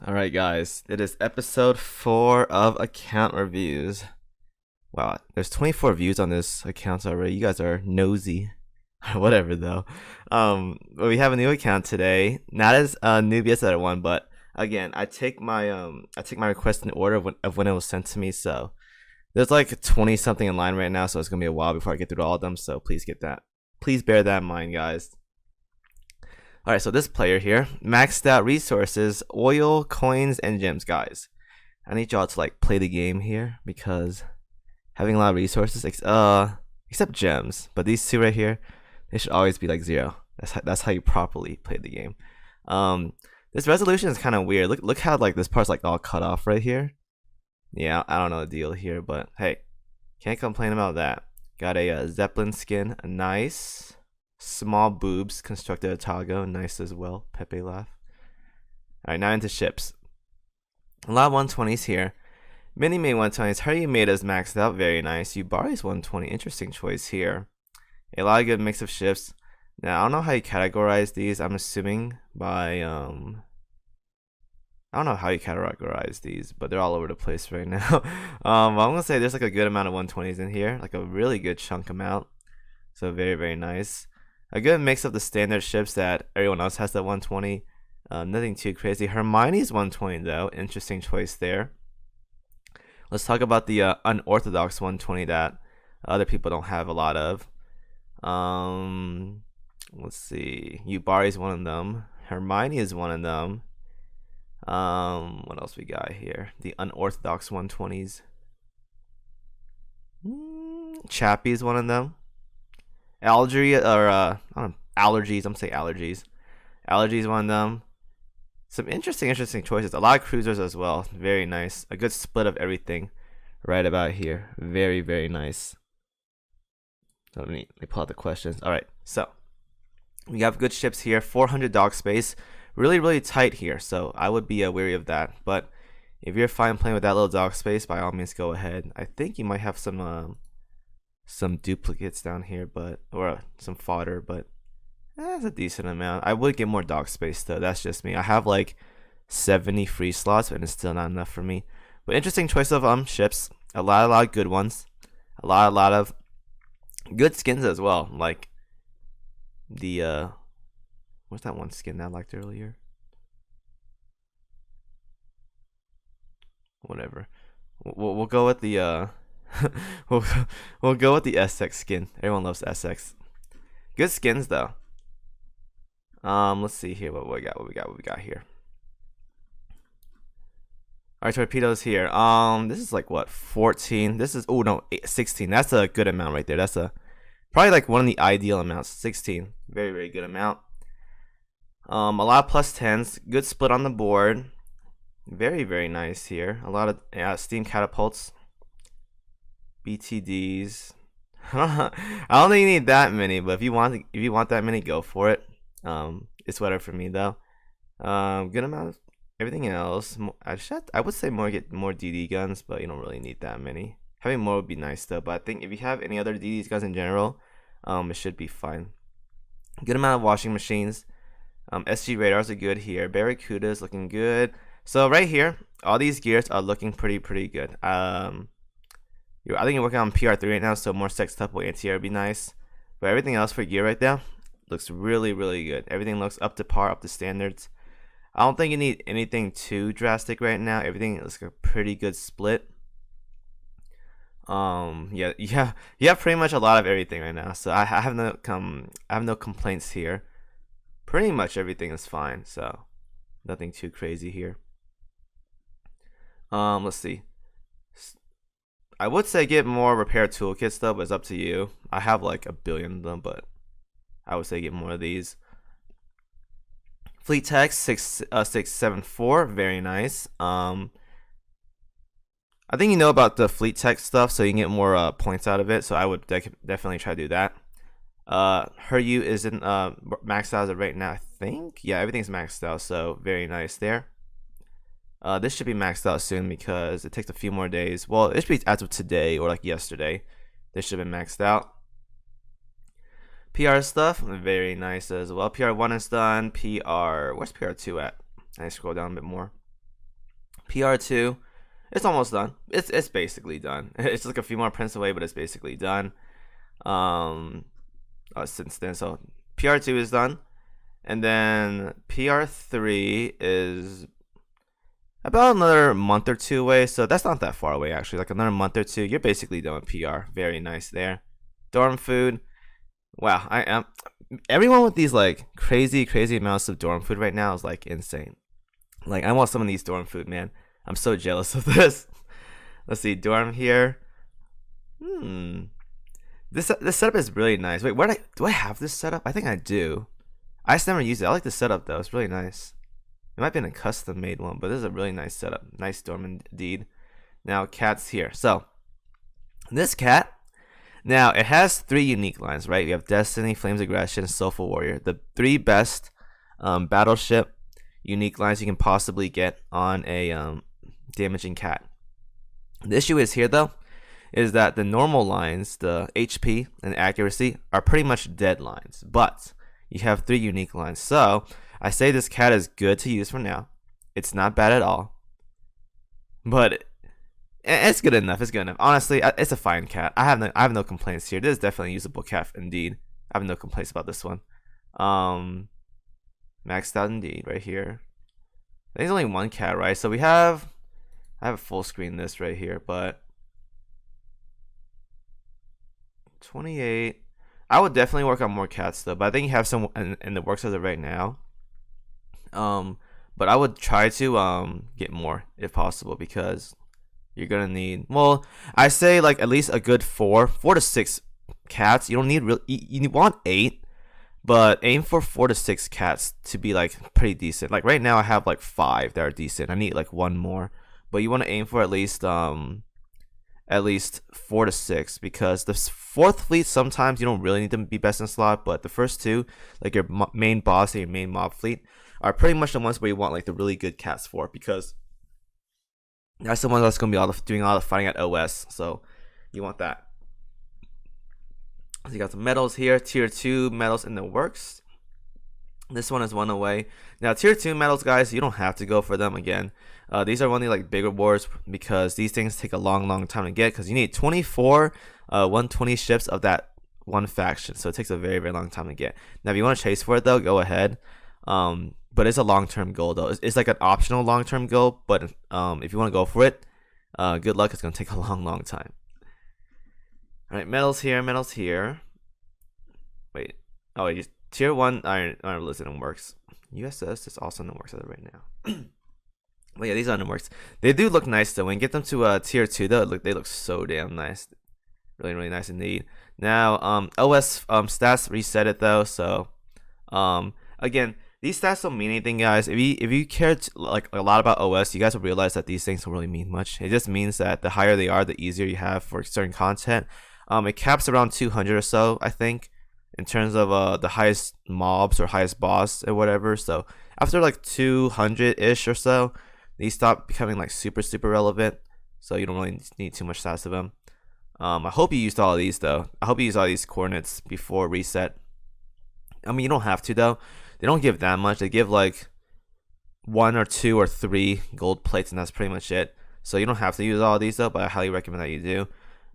Alright guys, it is episode 4 of account reviews. Wow, there's 24 views on this account already. You guys are nosy. Whatever though. But we have a new account today. Not as newbie as the other one, but again, I take my request in order of when it was sent to me, so there's like 20 something in line right now, so it's gonna be a while before I get through all of them, so please bear that in mind, guys. Alright, so this player here, maxed out resources, oil, coins, and gems, guys. I need y'all to like play the game here because having a lot of resources, except gems, but these two right here, they should always be like 0. That's how you properly play the game. This resolution is kind of weird. Look how like this part's like all cut off right here. Yeah, I don't know the deal here, but hey, can't complain about that. Got a Zeppelin skin, nice. Small boobs, constructed Otago, nice as well. Pepe laugh. Alright, now into ships. A lot of 120s here. Mini made 120s. Hardy made is maxed out, very nice. Yubari's 120, interesting choice here. A lot of good mix of ships. Now I don't know how you categorize these. I'm assuming by I don't know how you categorize these, but they're all over the place right now. I'm gonna say there's like a good amount of 120s in here, like a really good chunk amount. So very nice. A good mix of the standard ships that everyone else has at 120. Nothing too crazy. Hermione's 120 though. Interesting choice there. Let's talk about the unorthodox 120 that other people don't have a lot of. Let's see. Yubari's one of them. Hermione is one of them. What else we got here? The unorthodox 120s. Chappie is one of them. Allergies. I'm saying allergies. Allergies one of them. Some interesting choices. A lot of cruisers as well. Very nice. A good split of everything right about here. Very nice. So let me pull out the questions. Alright, so we have good ships here. 400 dock space. Really tight here, so I would be wary of that. But if you're fine playing with that little dock space, by all means go ahead. I think you might have some duplicates down here, but some fodder, but that's a decent amount. I would get more dock space though. That's just me. I have like 70 free slots, and it's still not enough for me. But interesting choice of ships. A lot of good ones. A lot of good skins as well. Like the what's that one skin that I liked earlier? Whatever. We'll go with the we'll go with the SX skin. Everyone loves SX. Good skins though. Let's see here what we got here. Alright, torpedoes here. This is like what, 14. This is 16. That's a good amount right there. That's probably like one of the ideal amounts. 16. Very good amount. A lot of plus 10s. Good split on the board. Very nice here. A lot of steam catapults. BTDs. I don't think you need that many, but if you want that many, go for it. It's whatever for me though. Good amount of everything else. I would say get more DD guns, but you don't really need that many. Having more would be nice though, but I think if you have any other DD guns in general, it should be fine. Good amount of washing machines. SG radars are good here. Barracudas looking good. So right here, all these gears are looking pretty good. I think you're working on PR3 right now, so more sextuple anti-air would be nice. But everything else for gear right now looks really good. Everything looks up to par, up to standards. I don't think you need anything too drastic right now. Everything looks like a pretty good split. Yeah, you have pretty much a lot of everything right now. So I have no complaints here. Pretty much everything is fine. So nothing too crazy here. Let's see. I would say get more repair toolkits though, but it's up to you. I have like a billion of them, but I would say get more of these. Fleet Tech 674, very nice. I think you know about the Fleet Tech stuff, so you can get more points out of it. So I would definitely try to do that. Her U isn't maxed out as of right now, I think. Yeah, everything's maxed out, so very nice there. This should be maxed out soon because it takes a few more days. Well, it should be as of today or like yesterday. This should have been maxed out. PR stuff, very nice as well. PR1 is done. Where's PR2 at? I scroll down a bit more. PR2, it's almost done. It's basically done. It's like a few more prints away, but it's basically done. Since then, so PR2 is done, and then PR3 is about another month or two away. So that's not that far away actually. Like another month or two, you're basically done with PR. Very nice there. Dorm food. Wow, I am. Everyone with these like crazy amounts of dorm food right now is like insane. Like I want some of these dorm food, man. I'm so jealous of this. Let's see, dorm here. This setup is really nice. Wait, do I have this setup? I think I do. I just never use it. I like the setup though. It's really nice. It might be a custom made one, but this is a really nice setup. Nice dorm indeed. Now cats here. So this cat. Now it has 3 unique lines, right? We have Destiny, Flames Aggression, Soulful Warrior. The 3 best battleship unique lines you can possibly get on a damaging cat. The issue is here though, is that the normal lines, the HP and accuracy, are pretty much dead lines. But you have 3 unique lines. So I say this cat is good to use for now. It's not bad at all. But it's good enough. It's good enough. Honestly, it's a fine cat. I have no complaints here. This is definitely a usable cat indeed. I have no complaints about this one. Maxed out indeed right here. I think there's only one cat, right? So I have a full screen list right here, but 28. I would definitely work on more cats though, but I think you have some in the works as of right now. But I would try to get more if possible, because you're gonna need, well, I say like at least a good 4 to 6 cats. You don't need you want 8, but aim for 4 to 6 cats to be like pretty decent. Like right now I have like 5 that are decent. I need like 1 more, but you want to aim for at least 4 to 6, because the 4th fleet sometimes you don't really need them to be best in slot, but the first 2, like your main boss and your main mob fleet, are pretty much the ones where you want like the really good cats for, because that's the one that's going to be doing all the fighting at OS. So you want that. So you got some medals here. Tier 2 medals in the works. This one is 1 away. Now tier 2 medals, guys, you don't have to go for them again. These are only like big rewards, because these things take a long time to get, because you need 24 120 ships of that one faction. So it takes a very long time to get. Now if you want to chase for it though, go ahead. But it's a long-term goal though. It's like an optional long-term goal, but if you want to go for it, good luck. It's going to take a long time. Alright, medals here. Wait. Oh, tier 1 Iron Blizzard works. USS is also in the works as of right now. But yeah, these are in the works. They do look nice though. When you get them to tier 2 though, they look so damn nice. Really nice indeed. Now, OS stats reset it though, so again, these stats don't mean anything, guys. If you care like a lot about OS, you guys will realize that these things don't really mean much. It just means that the higher they are, the easier you have for certain content. It caps around 200 or so, I think, in terms of the highest mobs or highest boss or whatever. So after like 200-ish or so, these stop becoming like super relevant. So you don't really need too much stats of them. I hope you used all of these though. I hope you used all these coordinates before reset. I mean, you don't have to though. They don't give that much. They give like 1 or 2 or 3 gold plates, and that's pretty much it. So you don't have to use all of these though, but I highly recommend that you do.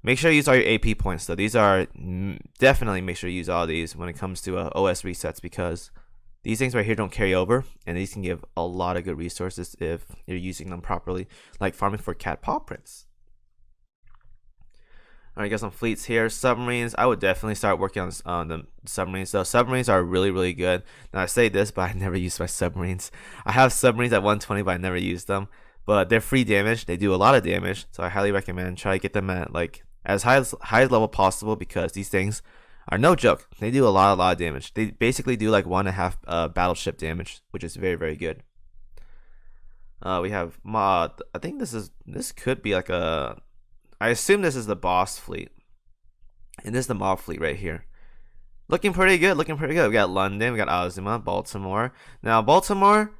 Make sure you use all your AP points though. These are definitely, make sure you use all of these when it comes to OS resets, because these things right here don't carry over, and these can give a lot of good resources if you're using them properly, like farming for cat paw prints. Alright, got some fleets here. Submarines, I would definitely start working on the submarines though. Submarines are really good. Now I say this, but I never use my submarines. I have submarines at 120, but I never use them. But they're free damage. They do a lot of damage, so I highly recommend try to get them at like as high level possible, because these things are no joke. They do a lot of damage. They basically do like 1.5 battleship damage, which is very good. We have mod. I think this could be like a, I assume this is the boss fleet, and this is the mob fleet right here. Looking pretty good. We got London, we got Azuma, Baltimore. Now Baltimore,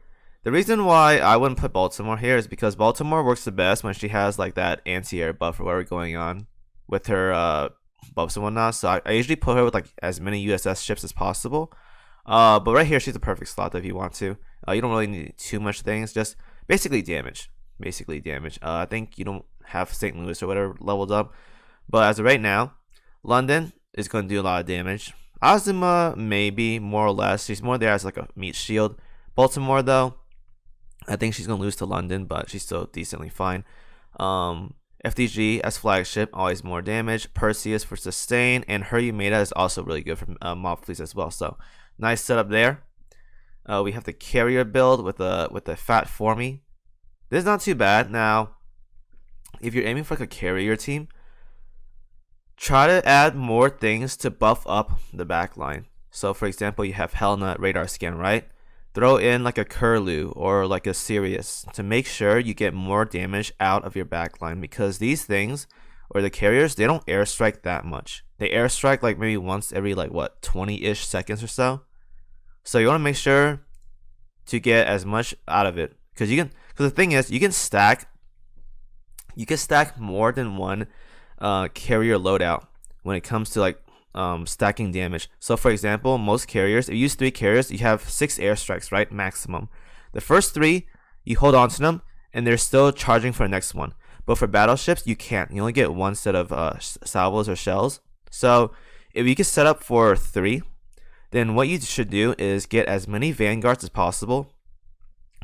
the reason why I wouldn't put Baltimore here is because Baltimore works the best when she has like that anti-air buff or whatever going on with her buffs and whatnot. So I usually put her with like as many USS ships as possible. But right here she's a perfect slot if you want to. You don't really need too much things, just basically damage. basically damage. I think you don't have St. Louis or whatever leveled up, but as of right now, London is going to do a lot of damage. Azuma maybe more or less. She's more there as like a meat shield. Baltimore though, I think she's gonna lose to London, but she's still decently fine. FDG as flagship, always more damage. Perseus for sustain, and her Yumeda is also really good for mob fleets as well. So nice setup there. We have the carrier build with a fat Formy. This is not too bad. Now, if you're aiming for like a carrier team, try to add more things to buff up the backline. So for example, you have Helena radar scan, right? Throw in like a Curlew or like a Sirius to make sure you get more damage out of your backline, because these things, or the carriers, they don't airstrike that much. They airstrike like maybe once every like what, 20-ish seconds or so. So you want to make sure to get as much out of it, because the thing is, you can stack more than one carrier loadout when it comes to like stacking damage. So for example, most carriers, if you use 3 carriers, you have 6 airstrikes, right? Maximum. The first 3, you hold on to them and they're still charging for the next one. But for battleships, you can't. You only get 1 set of salvos or shells. So if you can set up for 3, then what you should do is get as many Vanguards as possible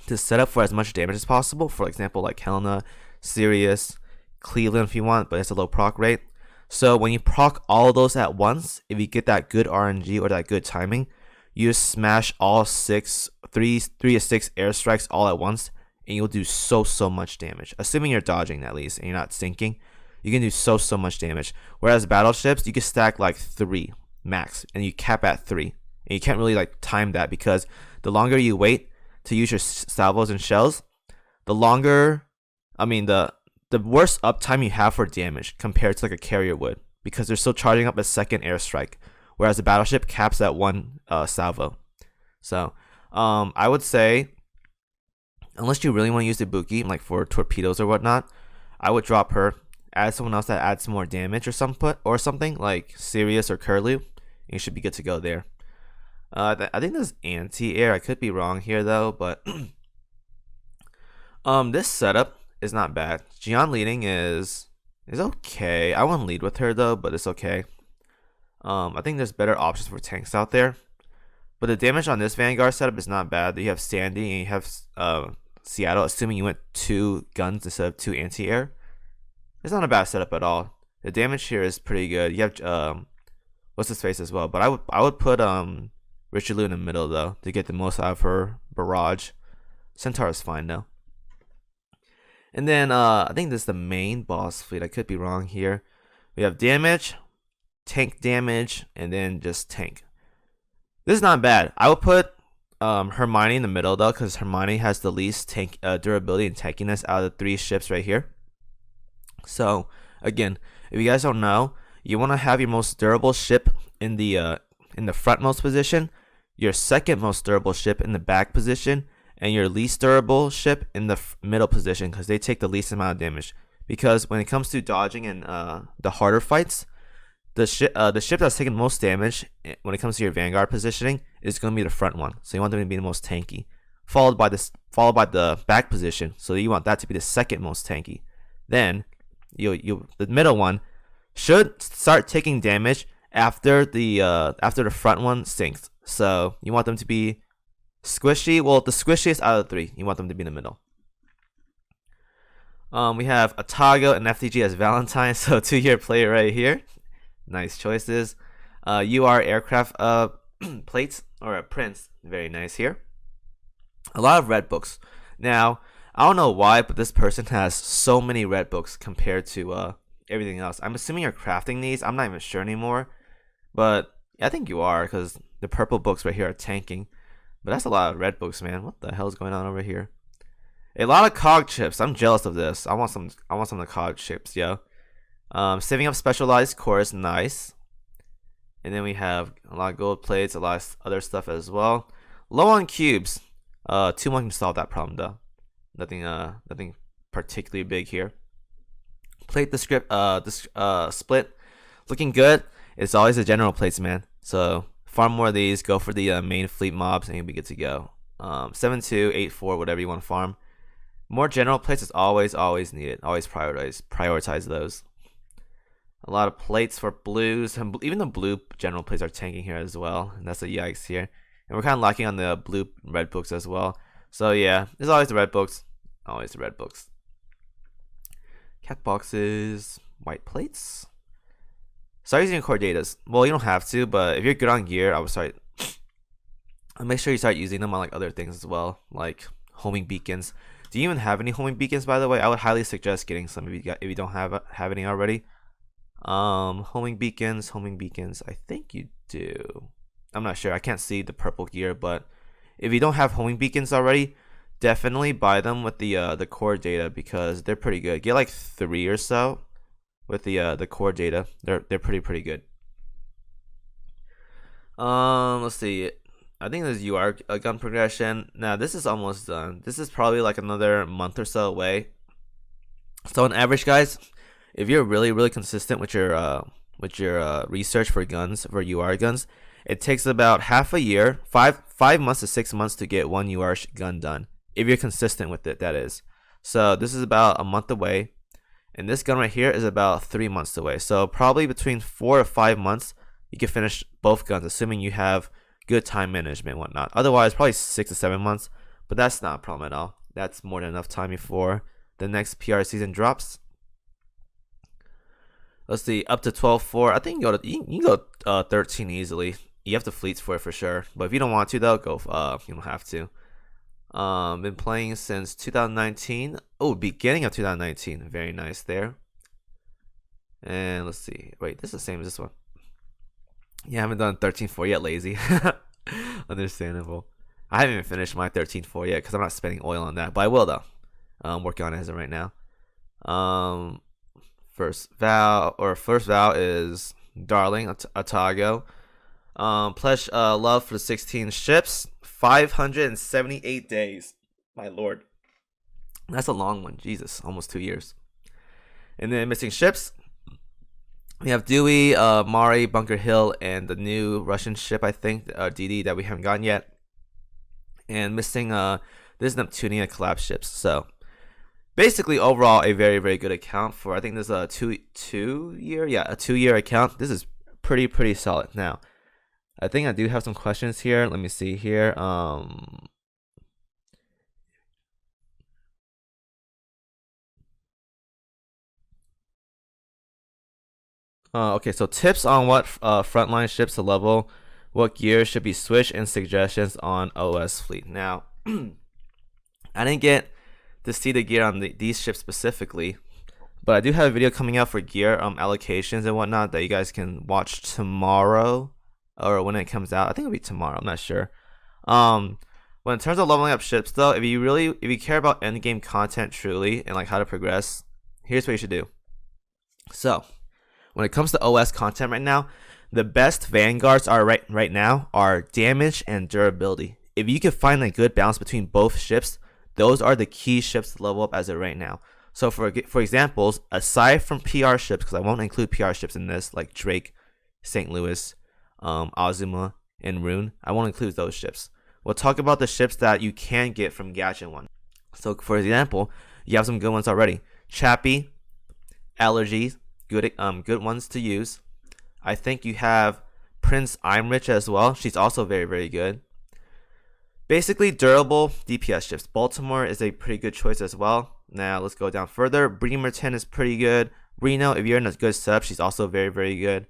to set up for as much damage as possible. For example, like Helena, Sirius, Cleveland if you want, but it's a low proc rate. So when you proc all of those at once, if you get that good RNG or that good timing, you just smash all 3 to 6 airstrikes all at once, and you'll do so much damage. Assuming you're dodging at least and you're not sinking, you can do so much damage. Whereas battleships, you can stack like 3 max, and you cap at 3, and you can't really like time that, because the longer you wait to use your salvos and shells, the worse uptime you have for damage compared to like a carrier would, because they're still charging up a second airstrike, whereas the battleship caps at 1 salvo. So I would say, unless you really want to use the Ibuki like for torpedoes or whatnot, I would drop her, add someone else that adds some more damage or something like Sirius or Curlew, and you should be good to go there. I think this anti-air, I could be wrong here though, but this setup is not bad. Jian leading is okay. I wouldn't lead with her though, but it's okay. I think there's better options for tanks out there, but the damage on this Vanguard setup is not bad. You have Sandy and you have Seattle, assuming you went 2 guns instead of 2 anti-air. It's not a bad setup at all. The damage here is pretty good. You have what's his face as well, but I would put Richelieu in the middle though to get the most out of her barrage. Centaur is fine though. And then I think this is the main boss fleet. I could be wrong here. We have damage, tank damage, and then just tank. This is not bad. I would put Hermione in the middle though, because Hermione has the least tank durability and tankiness out of the 3 ships right here. So again, if you guys don't know, you want to have your most durable ship in the frontmost position, your second most durable ship in the back position, and your least durable ship in the middle position, because they take the least amount of damage. Because when it comes to dodging and the harder fights, the ship that's taking most damage when it comes to your Vanguard positioning is going to be the front one. So you want them to be the most tanky, followed by the back position. So you want that to be the second most tanky. Then the middle one should start taking damage after the front one sinks. So you want them to be squishy. Well, the squishiest out of the 3, you want them to be in the middle. We have Atago and FTG as Valentine, so 2-year player right here. Nice choices. UR aircraft plates or prints, very nice here. A lot of red books. Now, I don't know why, but this person has so many red books compared to everything else. I'm assuming you're crafting these. I'm not even sure anymore, but I think you are, because the purple books right here are tanking. But that's a lot of red books, man. What the hell is going on over here? A lot of cog chips. I'm jealous of this. I want some of the cog chips, yo. Saving up specialized cores, nice. And then we have a lot of gold plates, a lot of other stuff as well. Low on cubes. 2-1 can solve that problem though. Nothing particularly big here. Plate the script, split, looking good. It's always the general plates, man. So farm more of these. Go for the main fleet mobs, and you'll be good to go. 7-2, 8-4, whatever you want to farm. More general plates is always needed. Always prioritize those. A lot of plates for blues, and even the blue general plates are tanking here as well, and that's a yikes here. And we're kind of lacking on the blue red books as well. So yeah, there's always the red books, always the red books. Cat boxes, white plates. Start using core datas. Well, you don't have to, but if you're good on gear, I would start. Make sure you start using them on like other things as well, like homing beacons. Do you even have any homing beacons, by the way? I would highly suggest getting some if you don't have any already. Homing beacons. I think you do. I'm not sure. I can't see the purple gear, but if you don't have homing beacons already, definitely buy them with the core data because they're pretty good. Get like 3 or so with the core data. They're pretty good. Let's see. I think there's UR gun progression. Now this is almost done. This is probably like another month or so away. So on average, guys, if you're really consistent with your research for guns, for UR guns, it takes about half a year, 5 months to 6 months to get one UR gun done. If you're consistent with it, that is. So this is about a month away, and this gun right here is about 3 months away. So probably between 4 or 5 months, you can finish both guns, assuming you have good time management and whatnot. Otherwise, probably 6 to 7 months, but that's not a problem at all. That's more than enough time before the next PR season drops. Let's see, up to 12-4. I think you can go 13 easily. You have the fleets for it for sure, but if you don't want to, though, go. You don't have to. Been playing since 2019. Oh, beginning of 2019. Very nice there. And let's see. Wait, this is the same as this one. Yeah, I haven't done 13-4 yet. Lazy. Understandable. I haven't even finished my 13-4 yet because I'm not spending oil on that, but I will though. I'm working on it as of right now. First vow is Darling Atago. Pledge love for the 16 ships. 578 days. My lord. That's a long one. Jesus. Almost 2 years. And then missing ships. We have Dewey, Mari, Bunker Hill, and the new Russian ship, I think, DD, that we haven't gotten yet. And missing this Neptunia collapse ships. So basically, overall, a very good account for. I think there's a two-year account. This is pretty solid. Now, I think I do have some questions here. Let me see here. Okay, so tips on what frontline ships to level, what gear should be switched, and suggestions on OS fleet. Now, I didn't get to see the gear on these ships specifically, but I do have a video coming out for gear allocations and whatnot that you guys can watch tomorrow or when it comes out. I think it'll be tomorrow. I'm not sure. When in terms of leveling up ships, though, if you care about end game content truly and like how to progress, here's what you should do. So, when it comes to OS content right now, the best Vanguards are right now are damage and durability. If you can find a good balance between both ships, those are the key ships to level up as of right now. So for examples, aside from PR ships, because I won't include PR ships in this, like Drake, St. Louis, Azuma, and Rune, I won't include those ships. We'll talk about the ships that you can get from Gadget 1. So for example, you have some good ones already. Chappie, Allergies, good ones to use. I think you have Prince Imrich as well. She's also very good. Basically, durable DPS ships. Baltimore is a pretty good choice as well. Now, let's go down further. Bremerton is pretty good. Reno, if you're in a good setup, she's also very good.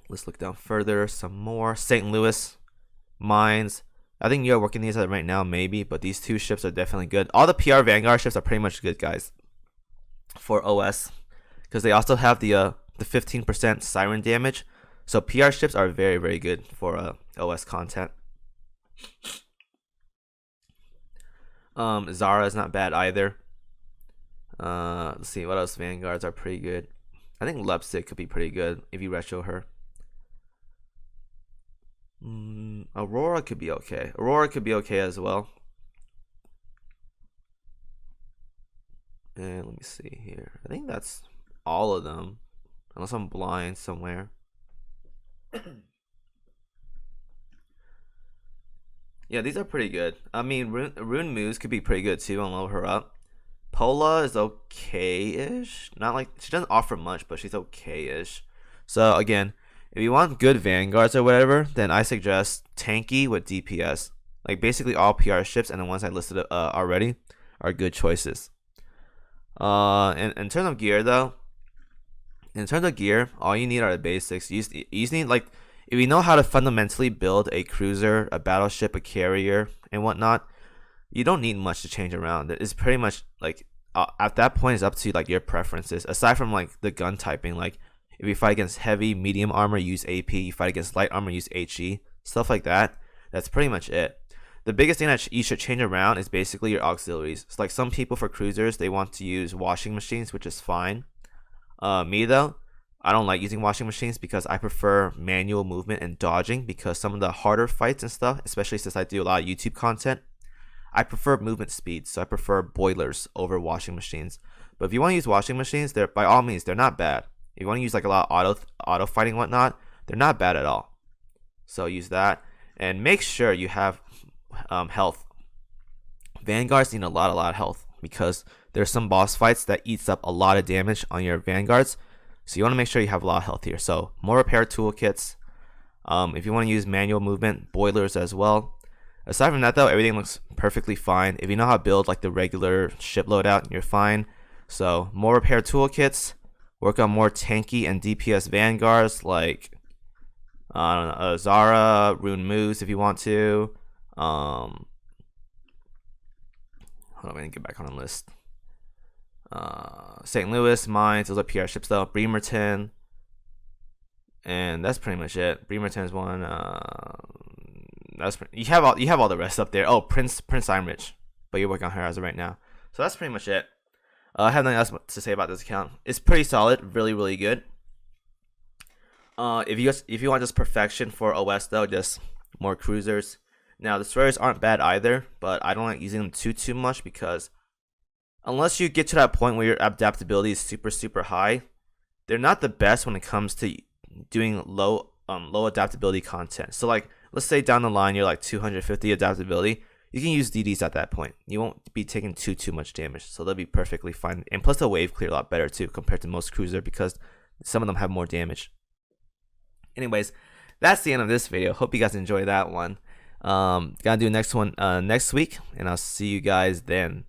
Let's look down further. Some more. St. Louis, Mines. I think you're working these out right now, maybe, but these two ships are definitely good. All the PR Vanguard ships are pretty much good, guys, for OS, because they also have the 15% siren damage. So PR ships are very good for OS content. Zara is not bad either. Let's see what else. Vanguards are pretty good. I think Lepsic could be pretty good if you retro her. Aurora could be okay. Aurora could be okay as well. And let me see here. I think that's all of them, unless I'm blind somewhere. Yeah, these are pretty good. I mean, Rune Moose could be pretty good too and level her up. Pola is okay-ish. Not like she doesn't offer much, but she's okay-ish. So again, if you want good vanguards or whatever, then I suggest tanky with DPS. Like basically all PR ships and the ones I listed already are good choices. In terms of gear though, all you need are the basics. You just need like if you know how to fundamentally build a cruiser, a battleship, a carrier, and whatnot, you don't need much to change around. It's pretty much like at that point it's up to like your preferences. Aside from like the gun typing, like if you fight against heavy, medium armor, use AP. You fight against light armor, use HE. Stuff like that. That's pretty much it. The biggest thing that you should change around is basically your auxiliaries. It's like some people for cruisers, they want to use washing machines, which is fine. Me though, I don't like using washing machines because I prefer manual movement and dodging, because some of the harder fights and stuff, especially since I do a lot of YouTube content, I prefer movement speed, so I prefer boilers over washing machines. But if you want to use washing machines, they're by all means they're not bad. If you want to use like a lot of auto fighting and whatnot, they're not bad at all. So use that and make sure you have health. Vanguards need a lot of health because there's some boss fights that eats up a lot of damage on your vanguards. So you want to make sure you have a lot of health here. So more repair toolkits. If you want to use manual movement, boilers as well. Aside from that though, everything looks perfectly fine. If you know how to build like the regular ship loadout, you're fine. So more repair toolkits. Work on more tanky and DPS vanguards like I don't know, Zara, Rune Moose if you want to. Hold on, let me get back on the list. St. Louis, Mines, those are PR ships though. Bremerton, and that's pretty much it. Bremerton is one. You have all the rest up there. Oh, Prince Heinrich, but you're working on her as of right now. So that's pretty much it. I have nothing else to say about this account. It's pretty solid, really good. If you want just perfection for OS though, just more cruisers. Now the destroyers aren't bad either, but I don't like using them too much because unless you get to that point where your adaptability is super high, they're not the best when it comes to doing low adaptability content. So like let's say down the line you're like 250 adaptability, you can use DDs at that point. You won't be taking too much damage, so they'll be perfectly fine. And plus the wave clear a lot better too compared to most cruiser because some of them have more damage. Anyways, that's the end of this video. Hope you guys enjoy that one. Gotta do the next one next week, and I'll see you guys then.